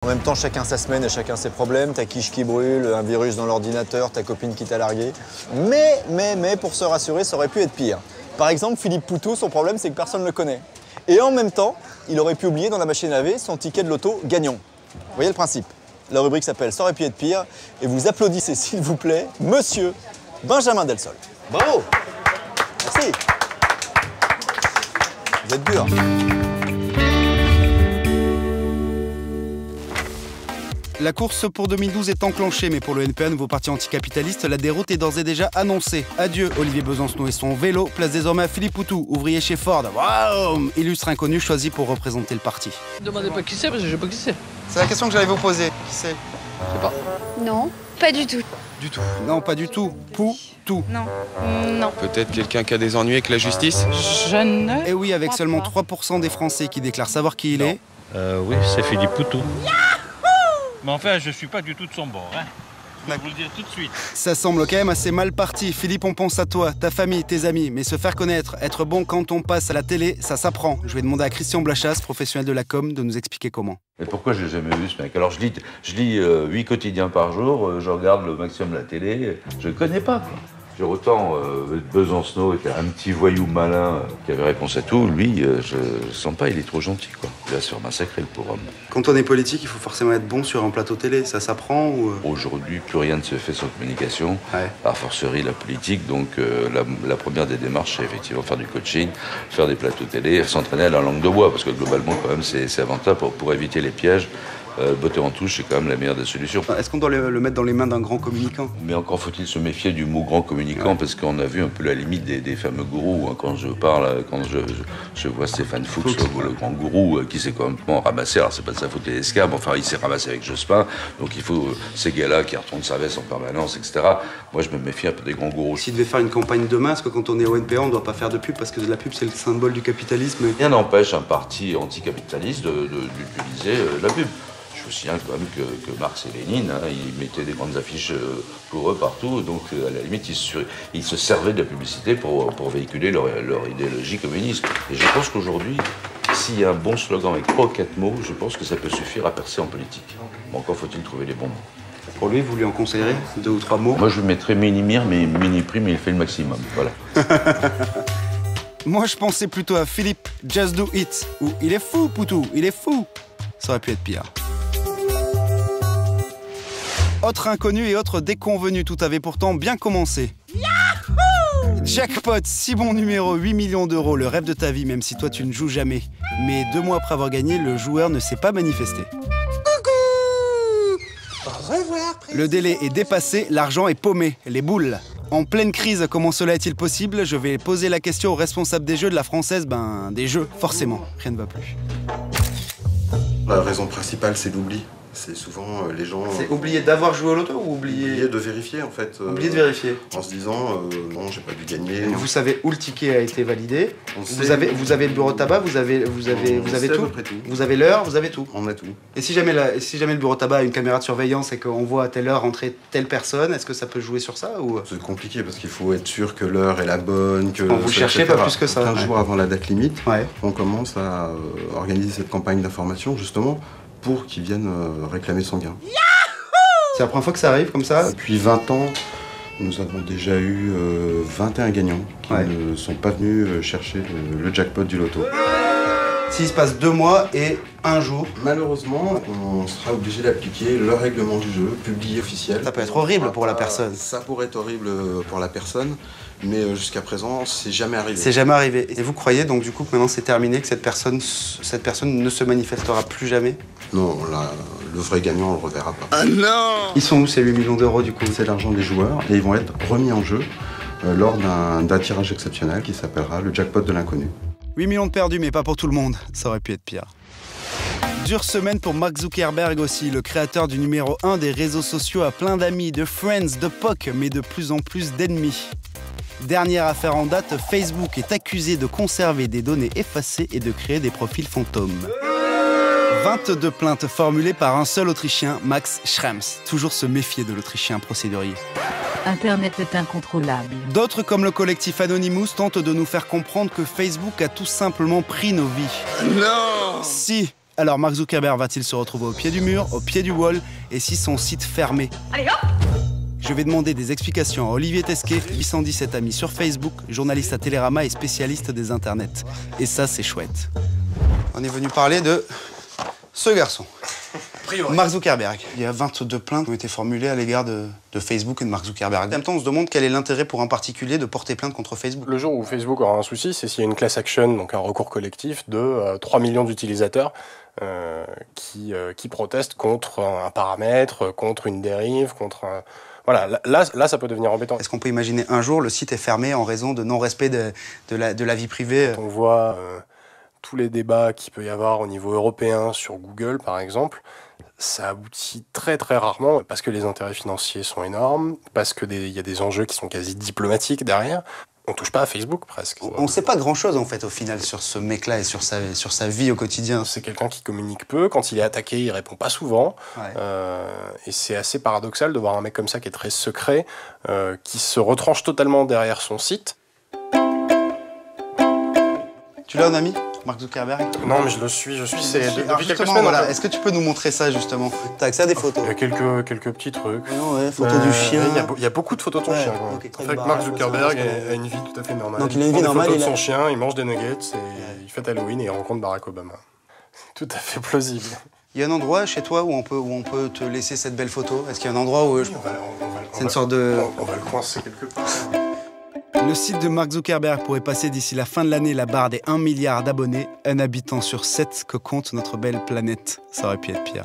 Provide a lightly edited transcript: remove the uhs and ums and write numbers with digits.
En même temps, chacun sa semaine et chacun ses problèmes. Ta quiche qui brûle, un virus dans l'ordinateur, ta copine qui t'a largué. Mais, pour se rassurer, ça aurait pu être pire. Par exemple, Philippe Poutou, son problème, c'est que personne ne le connaît. Et en même temps, il aurait pu oublier dans la machine à laver son ticket de loto gagnant. Vous voyez le principe? La rubrique s'appelle « Ça aurait pu être pire » et vous applaudissez, s'il vous plaît, Monsieur Benjamin Delsol. Bravo! Merci! Vous êtes dur. La course pour 2012 est enclenchée, mais pour le NPA, nouveau parti anticapitaliste, la déroute est d'ores et déjà annoncée. Adieu Olivier Besancenot et son vélo, place désormais à Philippe Poutou, ouvrier chez Ford. Waouh! Illustre inconnu choisi pour représenter le parti. Ne demandez pas qui c'est parce que je sais pas qui c'est. C'est la question que j'allais vous poser. Qui c'est? Je sais pas. Non, pas du tout. Du tout. Non, pas du tout. Poutou. Non. Non. Peut-être quelqu'un qui a des ennuis avec la justice? Je ne. Et oui, avec seulement 3% des Français qui déclarent savoir qui il est. Oui, c'est Philippe Poutou. Mais enfin, je suis pas du tout de son bord, hein. Je vais vous le dire tout de suite. Ça semble quand même assez mal parti. Philippe, on pense à toi, ta famille, tes amis. Mais se faire connaître, être bon quand on passe à la télé, ça s'apprend. Je vais demander à Christian Blachas, professionnel de la com, de nous expliquer comment. Et pourquoi j'ai jamais vu ce mec? Alors je lis 8 quotidiens par jour, je regarde le maximum la télé, je connais pas quoi. Autant Besancenot était un petit voyou malin qui avait réponse à tout, lui, je sens pas, il est trop gentil quoi. Il va se faire massacrer le pauvre homme. Quand on est politique, il faut forcément être bon sur un plateau télé, ça s'apprend ou... Aujourd'hui, plus rien ne se fait sans communication, Ouais. a fortiori la politique, donc la première des démarches, c'est effectivement faire du coaching, faire des plateaux télé, s'entraîner à la langue de bois, parce que globalement, quand même, c'est avantageux pour éviter les pièges. Botter en touche, c'est quand même la meilleure des solutions. Est-ce qu'on doit le mettre dans les mains d'un grand communicant? Mais encore faut-il se méfier du mot grand communicant, parce qu'on a vu un peu la limite des fameux gourous. Hein, quand je vois Stéphane Fuchs, le grand gourou, qui s'est complètement ramassé. Alors c'est pas de sa faute les escarbes, enfin il s'est ramassé avec Jospin. Donc il faut ces gars-là qui retournent sa veste en permanence, etc. Moi je me méfie un peu des grands gourous. S'il devait faire une campagne demain, est-ce que quand on est au NPA, on ne doit pas faire de pub parce que la pub c'est le symbole du capitalisme? Rien n'empêche un parti anticapitaliste d'utiliser la pub. Je me souviens quand même que Marx et Lénine, hein, ils mettaient des grandes affiches pour eux partout, donc à la limite ils se servaient de la publicité pour véhiculer leur idéologie communiste. Et je pense qu'aujourd'hui, s'il y a un bon slogan avec 3 ou 4 mots, je pense que ça peut suffire à percer en politique. Bon, encore faut-il trouver les bons mots. Pour lui, vous lui en conseillerez 2 ou 3 mots? Moi je mettrais Minimir, mais Mini-Prime, il fait le maximum, voilà. Moi je pensais plutôt à Philippe Just Do It, ou il est fou Poutou, il est fou. Ça aurait pu être pire. Autre inconnu et autre déconvenu, tout avait pourtant bien commencé. Yahoo! Jackpot, si bon numéro, 8 millions d'euros, le rêve de ta vie, même si toi tu ne joues jamais. Mais 2 mois après avoir gagné, le joueur ne s'est pas manifesté. Au revoir, Le délai est dépassé, l'argent est paumé, les boules. En pleine crise, comment cela est-il possible? Je vais poser la question aux responsables des jeux de la Française, des jeux, forcément, rien ne va plus. La raison principale, c'est l'oubli. C'est souvent les gens... C'est oublier d'avoir joué au loto ou oublier de vérifier, en fait. Oublier de vérifier. En se disant, non, j'ai pas dû gagner. Vous savez où le ticket a été validé. Vous avez le bureau de tabac, vous avez tout. Vous avez l'heure, vous avez tout. On a tout. Et si jamais le bureau de tabac a une caméra de surveillance et qu'on voit à telle heure entrer telle personne, est-ce que ça peut jouer sur ça ou... C'est compliqué parce qu'il faut être sûr que l'heure est la bonne, que... Vous cherchez pas plus que ça. 15 jours avant la date limite, ouais. On commence à organiser cette campagne d'information, justement, pour qu'ils viennent réclamer son gain. C'est la première fois que ça arrive comme ça? Depuis 20 ans, nous avons déjà eu 21 gagnants qui ne sont pas venus chercher le jackpot du loto. S'il se passe 2 mois et 1 jour, malheureusement, on sera obligé d'appliquer le règlement du jeu, publié officiel. Ça peut être horrible pour la personne. Ça pourrait être horrible pour la personne, mais jusqu'à présent, c'est jamais arrivé. C'est jamais arrivé. Et vous croyez donc du coup que maintenant c'est terminé, que cette personne ne se manifestera plus jamais? Non, le vrai gagnant, on le reverra pas. Ah non! Ils sont où ces 8 millions d'euros du coup? C'est l'argent des joueurs et ils vont être remis en jeu lors d'un tirage exceptionnel qui s'appellera le jackpot de l'inconnu. 8 millions de perdus, mais pas pour tout le monde. Ça aurait pu être pire. Dure semaine pour Mark Zuckerberg aussi, le créateur du numéro 1 des réseaux sociaux a plein d'amis, de friends, de POC, mais de plus en plus d'ennemis. Dernière affaire en date, Facebook est accusé de conserver des données effacées et de créer des profils fantômes. 22 plaintes formulées par un seul Autrichien, Max Schrems. Toujours se méfier de l'Autrichien procédurier. Internet est incontrôlable. D'autres, comme le collectif Anonymous, tentent de nous faire comprendre que Facebook a tout simplement pris nos vies. Non! Si, Alors Mark Zuckerberg va-t-il se retrouver au pied du mur, au pied du wall, et si son site fermait? Allez hop! Je vais demander des explications à Olivier Tesquet, 817 amis sur Facebook, journaliste à Télérama et spécialiste des internets. Et ça, c'est chouette. On est venu parler de ce garçon, Mark Zuckerberg. Il y a 22 plaintes qui ont été formulées à l'égard de Facebook et de Mark Zuckerberg. En même temps, on se demande quel est l'intérêt pour un particulier de porter plainte contre Facebook. Le jour où Facebook aura un souci, c'est s'il y a une class action, donc un recours collectif de 3 millions d'utilisateurs qui protestent contre un paramètre, contre une dérive, contre un... Voilà, là, ça peut devenir embêtant. Est-ce qu'on peut imaginer un jour le site est fermé en raison de non-respect de la vie privée? On voit tous les débats qu'il peut y avoir au niveau européen sur Google, par exemple, ça aboutit très très rarement parce que les intérêts financiers sont énormes, parce qu'il y a des enjeux qui sont quasi diplomatiques derrière. On touche pas à Facebook presque. On ne sait pas grand-chose en fait au final sur ce mec-là et sur sa vie au quotidien. C'est quelqu'un qui communique peu. Quand il est attaqué, il répond pas souvent. Ouais. Et c'est assez paradoxal de voir un mec comme ça qui est très secret, qui se retranche totalement derrière son site. Tu l'as un ami, Mark Zuckerberg? Non, mais je suis c'est depuis quelques semaines. Voilà. Est-ce que tu peux nous montrer ça justement? T'as accès à des photos? Il y a quelques petits trucs. Ouais, photos du chien. Il y a beaucoup de photos de son chien. Okay, en fait, Mark Zuckerberg a une vie tout à fait normale. Donc il a une vie normale. Il photos de son chien, il mange des nuggets, il fête Halloween et il rencontre Barack Obama. Tout à fait plausible. Il y a un endroit chez toi où on peut te laisser cette belle photo? Est-ce qu'il y a un endroit où c'est une sorte de... On va le coincer quelque part. Le site de Mark Zuckerberg pourrait passer d'ici la fin de l'année la barre des 1 milliard d'abonnés, un habitant sur 7 que compte notre belle planète. Ça aurait pu être pire.